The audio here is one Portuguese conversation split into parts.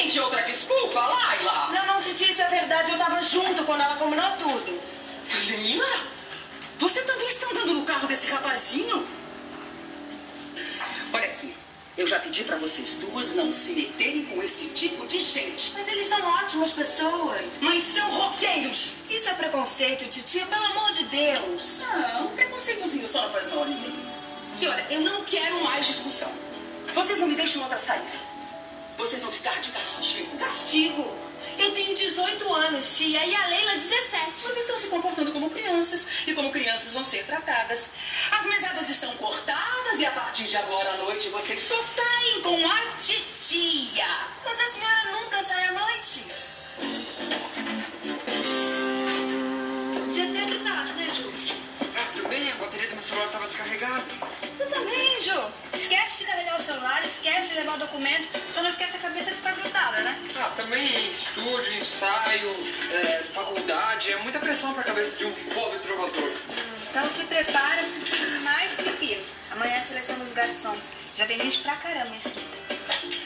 invente outra desculpa, Laila. Não, titia, isso é verdade. Eu tava junto quando ela combinou tudo. Leila? Você também está andando no carro desse rapazinho? Olha aqui. Eu já pedi pra vocês duas não se meterem com esse tipo de gente. Mas eles são ótimas pessoas. Mas são roqueiros. Isso é preconceito, titia, pelo amor de Deus. Não, um preconceitozinho só não faz mal a ninguém. E olha, eu não quero mais discussão. Vocês não me deixam outra sair. Vocês vão ficar de castigo. Castigo? Eu tenho 18 anos, tia, e a Leila 17. Vocês estão se comportando como crianças. E como crianças vão ser tratadas. As mesadas estão cortadas e a partir de agora à noite vocês só saem com a titia. Mas a senhora nunca sai à noite. Podia ter avisado, né, Ju? Tudo bem, a bateria do meu celular estava descarregada. Tu também, Ju. Esquece de carregar o celular, esquece de levar o documento. Só não esquece a cabeça que tá grudada, né? Também estúdio, ensaio, faculdade. É muita pressão para a cabeça de um pobre trovador. Então se prepara mais prefiro. Amanhã é a seleção dos garçons. Já tem gente pra caramba em esquina.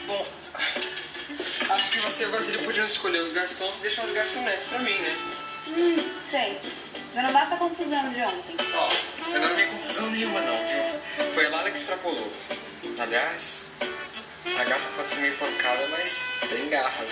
Bom, acho que você e o Basílio podiam escolher os garçons e deixar os garçonetes pra mim, né? Sei. Já não basta a confusão de ontem. Eu não vi confusão nenhuma, não, viu? Foi a Lala que extrapolou. Aliás, a garra pode ser meio pancada, mas tem garra.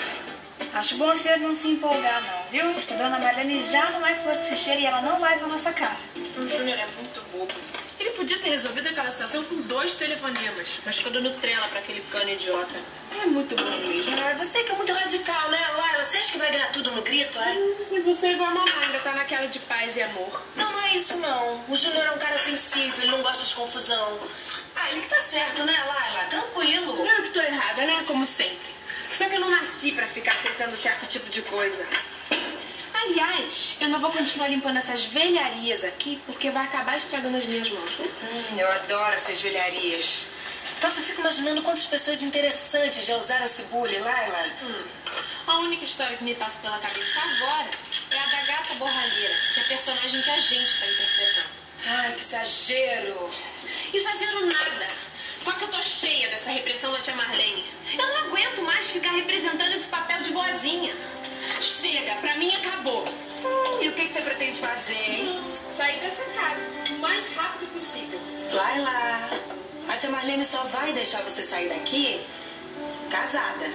Acho bom o senhor não se empolgar, não, viu? Porque Dona Marlene já não é flor que se cheira e ela não vai com a nossa cara. O Júnior é muito bobo. Ele podia ter resolvido aquela situação com 2 telefonemas, mas ficou dando trela pra aquele cano idiota. É muito bom mesmo. Ah, você que é muito radical, né, Laila? Você acha que vai ganhar tudo no grito, é? E você é igual a mamãe, ainda tá naquela de paz e amor. Não, não é isso, não. O Júnior é um cara sensível, ele não gosta de confusão. Ah, ele que tá certo, né, Laila? Tranquilo. Eu que tô errada, né? Como sempre. Só que eu não nasci pra ficar aceitando certo tipo de coisa. Aliás, eu não vou continuar limpando essas velharias aqui, porque vai acabar estragando as minhas mãos. Eu adoro essas velharias. Nossa, eu fico imaginando quantas pessoas interessantes já usaram esse bullying, Laila. A única história que me passa pela cabeça agora é a da gata borralheira, que é a personagem que a gente tá interpretando. Ai, que exagero. Exagero nada. Só que eu tô cheia dessa repressão da tia Marlene. Eu não aguento mais ficar representando esse papel de boazinha. Chega, pra mim acabou. E o que você pretende fazer, hein? Sair dessa casa o mais rápido possível. Laila, a tia Marlene só vai deixar você sair daqui casada.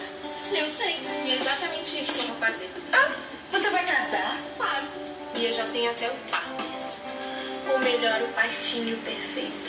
Eu sei, e é exatamente isso que eu vou fazer. Você vai casar? Claro. E eu já tenho até o par. Ou melhor, o partinho perfeito.